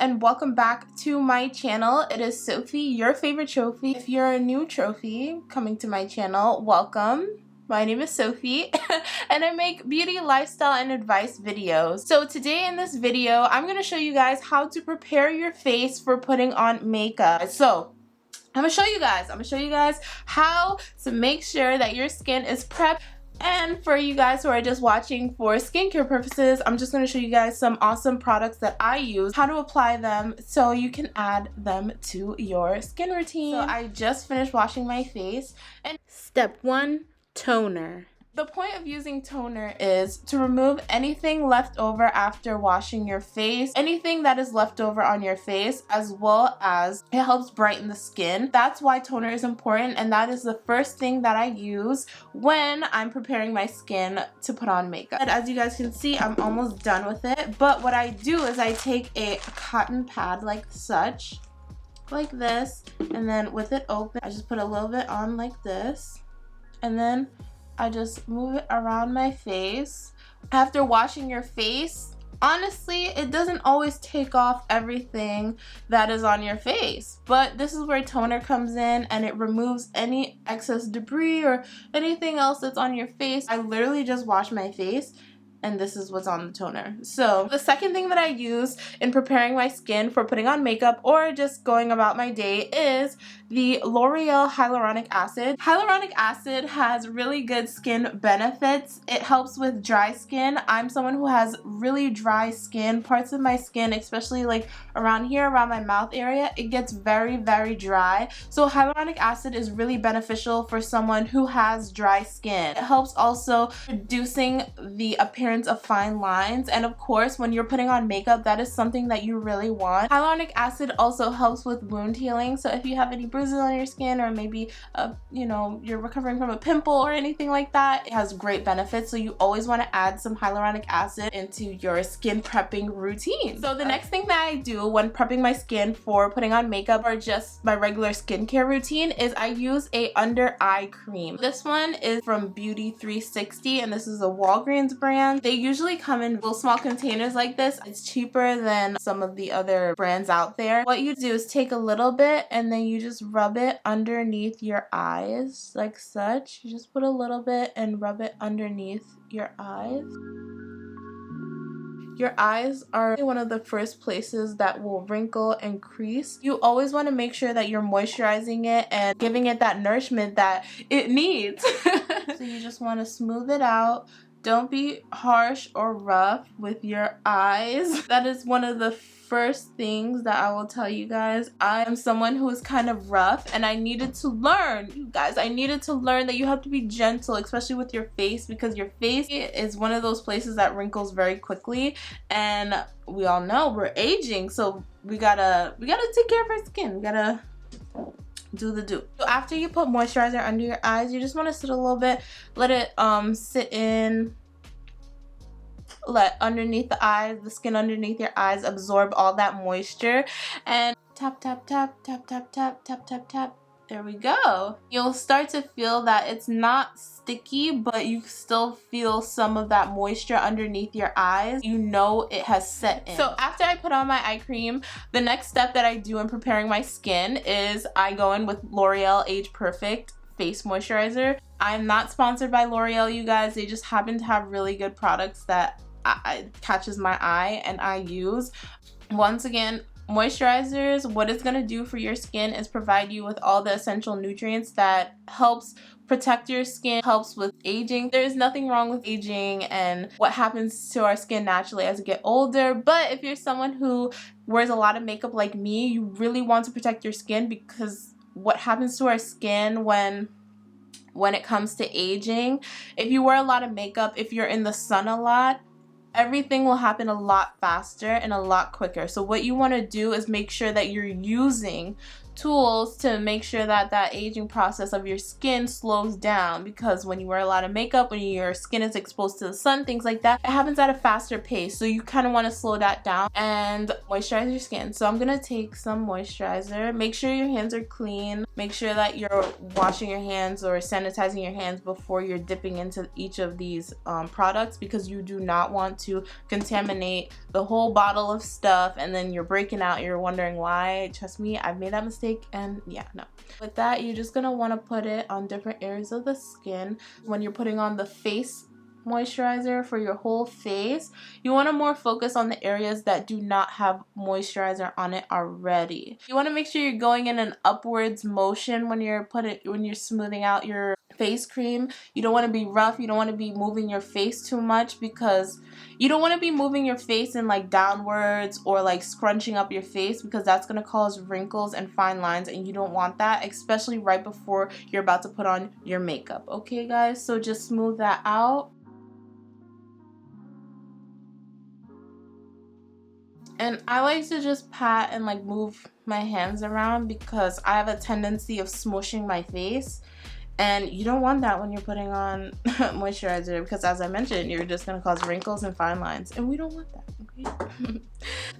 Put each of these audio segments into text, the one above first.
and welcome back to my channel. It is Sophie, your favorite trophy. If you're a new trophy coming to my channel, welcome. My name is Sophie and I make beauty, lifestyle, and advice videos. So today in this video, I'm going to show you guys how to prepare your face for putting on makeup. So I'm going to show you guys how to make sure that your skin is prepped. And for you guys who are just watching for skincare purposes, I'm just going to show you guys some awesome products that I use, how to apply them so you can add them to your skin routine. So I just finished washing my face, and step 1, toner. The point of using toner is to remove anything left over after washing your face, anything that is left over on your face, as well as it helps brighten the skin. That's why toner is important, and that is the first thing that I use when I'm preparing my skin to put on makeup. And as you guys can see, I'm almost done with it, but what I do is I take a cotton pad like such, like this, and then with it open, I just put a little bit on like this, and then I just move it around my face. After washing your face, honestly, it doesn't always take off everything that is on your face, but this is where toner comes in and it removes any excess debris or anything else that's on your face. I literally just wash my face and this is what's on the toner. So the second thing that I use in preparing my skin for putting on makeup or just going about my day is the L'Oreal Hyaluronic Acid. Hyaluronic acid has really good skin benefits. It helps with dry skin. I'm someone who has really dry skin. Parts of my skin, especially like around here, around my mouth area, it gets very, very dry. So hyaluronic acid is really beneficial for someone who has dry skin. It helps also reducing the appearance of fine lines, and of course when you're putting on makeup, that is something that you really want. Hyaluronic acid also helps with wound healing, so if you have any bruises on your skin or maybe you're recovering from a pimple or anything like that, it has great benefits. So you always want to add some hyaluronic acid into your skin prepping routine. So the next thing that I do when prepping my skin for putting on makeup or just my regular skincare routine is I use a under eye cream. This one is from Beauty 360 and this is a Walgreens brand. They usually come in little small containers like this. It's cheaper than some of the other brands out there. What you do is take a little bit and then you just rub it underneath your eyes like such. You just put a little bit and rub it underneath your eyes. Your eyes are one of the first places that will wrinkle and crease. You always want to make sure that you're moisturizing it and giving it that nourishment that it needs. So you just want to smooth it out. Don't be harsh or rough with your eyes. That is one of the first things that I will tell you guys. I am someone who is kind of rough and I needed to learn, you guys, I needed to learn that you have to be gentle, especially with your face, because your face is one of those places that wrinkles very quickly, and we all know we're aging, so we gotta take care of our skin. We gotta do the do. So after you put moisturizer under your eyes, you just want to sit a little bit, let it sit in, let underneath the eyes, the skin underneath your eyes absorb all that moisture, and tap tap tap tap tap tap tap tap tap. There we go. You'll start to feel that it's not sticky, but you still feel some of that moisture underneath your eyes. You know it has set in. So after I put on my eye cream, the next step that I do in preparing my skin is I go in with L'Oreal Age Perfect Face Moisturizer. I'm not sponsored by L'Oreal, you guys. They just happen to have really good products that catches my eye and I use. Once again, moisturizers, what it's going to do for your skin is provide you with all the essential nutrients that helps protect your skin, helps with aging. There's nothing wrong with aging and what happens to our skin naturally as we get older, but if you're someone who wears a lot of makeup like me, you really want to protect your skin, because what happens to our skin when it comes to aging, if you wear a lot of makeup, if you're in the sun a lot, everything will happen a lot faster and a lot quicker. So what you want to do is make sure that you're using tools to make sure that that aging process of your skin slows down, because when you wear a lot of makeup, when your skin is exposed to the sun, things like that, it happens at a faster pace. So you kind of want to slow that down and moisturize your skin. So I'm gonna take some moisturizer. Make sure your hands are clean. Make sure that you're washing your hands or sanitizing your hands before you're dipping into each of these products, because you do not want to contaminate the whole bottle of stuff and then you're breaking out, you're wondering why. Trust me, I've made that mistake. And yeah, no. With that, you're just gonna want to put it on different areas of the skin. When you're putting on the face moisturizer for your whole face, you want to more focus on the areas that do not have moisturizer on it already. You want to make sure you're going in an upwards motion when you're smoothing out your face cream. You don't want to be rough. You don't want to be moving your face too much, because you don't want to be moving your face in like downwards or like scrunching up your face, because that's going to cause wrinkles and fine lines, and you don't want that, especially right before you're about to put on your makeup. Okay guys, so just smooth that out. And I like to just pat and like move my hands around, because I have a tendency of smushing my face, and you don't want that when you're putting on moisturizer, because as I mentioned, you're just going to cause wrinkles and fine lines, and we don't want that. Okay?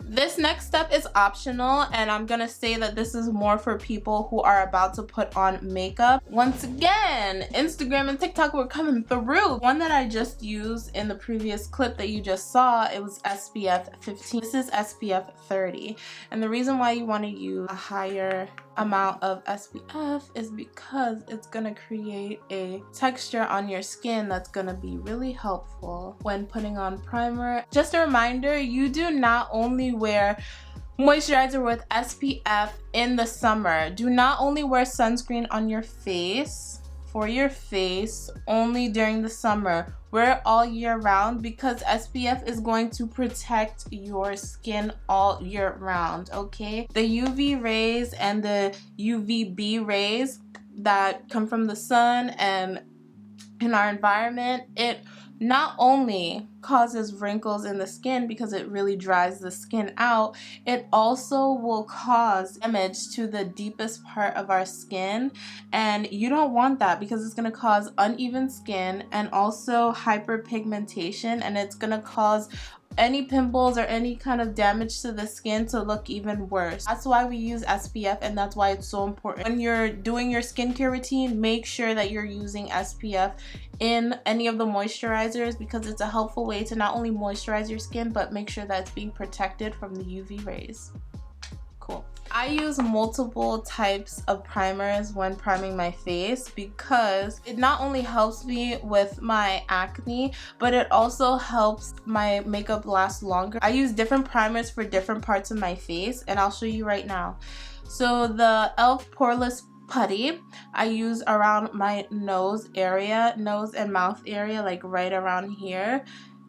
This next step is optional, and I'm gonna say that this is more for people who are about to put on makeup. Once again, Instagram and TikTok were coming through. One that I just used in the previous clip that you just saw, it was SPF 15. This is SPF 30, and the reason why you want to use a higher amount of SPF is because it's gonna create a texture on your skin that's gonna be really helpful when putting on primer. Just a reminder, you do not only wear moisturizer with SPF in the summer. Do not only wear sunscreen on your face, for your face, only during the summer. Wear it all year round, because SPF is going to protect your skin all year round, okay? The UV rays and the UVB rays that come from the sun and in our environment, it not only causes wrinkles in the skin because it really dries the skin out, it also will cause damage to the deepest part of our skin, and you don't want that, because it's going to cause uneven skin and also hyperpigmentation, and it's going to cause any pimples or any kind of damage to the skin to look even worse. That's why we use SPF, and that's why it's so important. When you're doing your skincare routine, make sure that you're using SPF in any of the moisturizers, because it's a helpful way to not only moisturize your skin, but make sure that it's being protected from the UV rays. Cool. I use multiple types of primers when priming my face, because it not only helps me with my acne, but it also helps my makeup last longer. I use different primers for different parts of my face, and I'll show you right now. So the e.l.f. Poreless Putty I use around my nose and mouth area, like right around here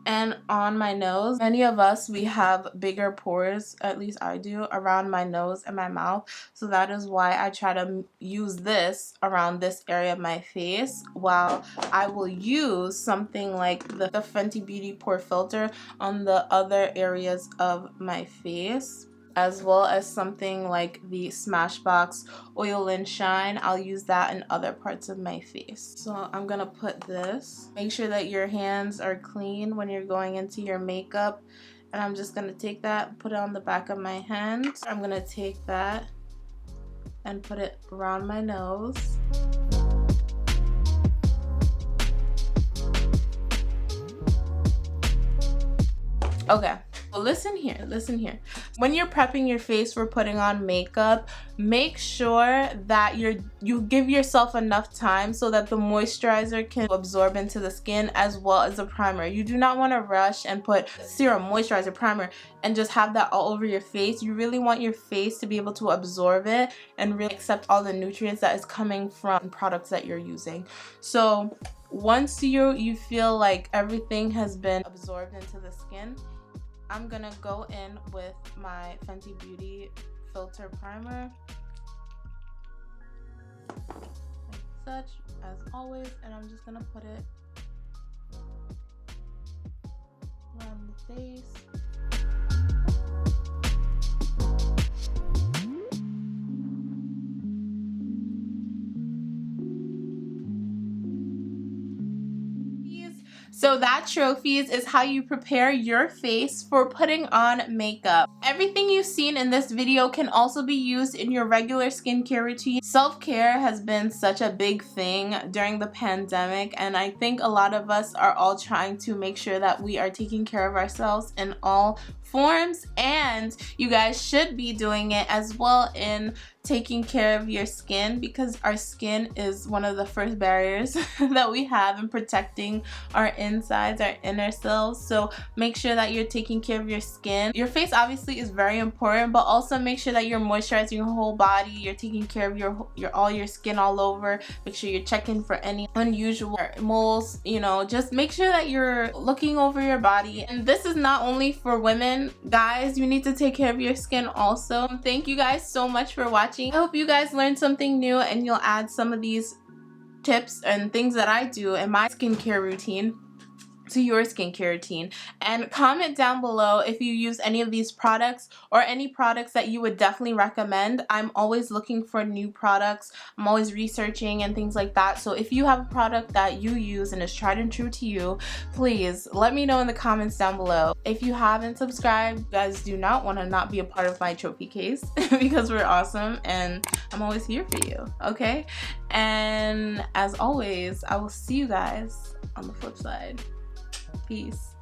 and on my nose. Many of us, we have bigger pores, at least I do, around my nose and my mouth, so that is why I try to use this around this area of my face, while I will use something like the Fenty Beauty Pore Filter on the other areas of my face, as well as something like the Smashbox Oil and Shine. I'll use that in other parts of my face. So I'm gonna put this. Make sure that your hands are clean when you're going into your makeup. And I'm just gonna take that, put it on the back of my hand. I'm gonna take that and put it around my nose. Okay. Listen here. When you're prepping your face for putting on makeup, make sure that you give yourself enough time so that the moisturizer can absorb into the skin, as well as the primer. You do not want to rush and put serum, moisturizer, primer, and just have that all over your face. You really want your face to be able to absorb it and really accept all the nutrients that is coming from products that you're using. So once you feel like everything has been absorbed into the skin, I'm gonna go in with my Fenty Beauty Filter Primer, like such, as always, and I'm just gonna put it around the face. So that, trophies, is how you prepare your face for putting on makeup. Everything you've seen in this video can also be used in your regular skincare routine. Self-care has been such a big thing during the pandemic, and I think a lot of us are all trying to make sure that we are taking care of ourselves in all forms, and you guys should be doing it as well in taking care of your skin, because our skin is one of the first barriers that we have in protecting our insides, our inner selves. So make sure that you're taking care of your skin. Your face obviously is very important, but also make sure that you're moisturizing your whole body, you're taking care of your all your skin all over. Make sure you're checking for any unusual moles, you know, just make sure that you're looking over your body. And this is not only for women, guys, you need to take care of your skin also. Thank you guys so much for watching. I hope you guys learned something new and you'll add some of these tips and things that I do in my skincare routine to your skincare routine. And comment down below if you use any of these products or any products that you would definitely recommend. I'm always looking for new products. I'm always researching and things like that. So if you have a product that you use and is tried and true to you, please let me know in the comments down below. If you haven't subscribed, you guys do not want to not be a part of my trophy case because we're awesome and I'm always here for you, okay? And as always, I will see you guys on the flip side. Peace.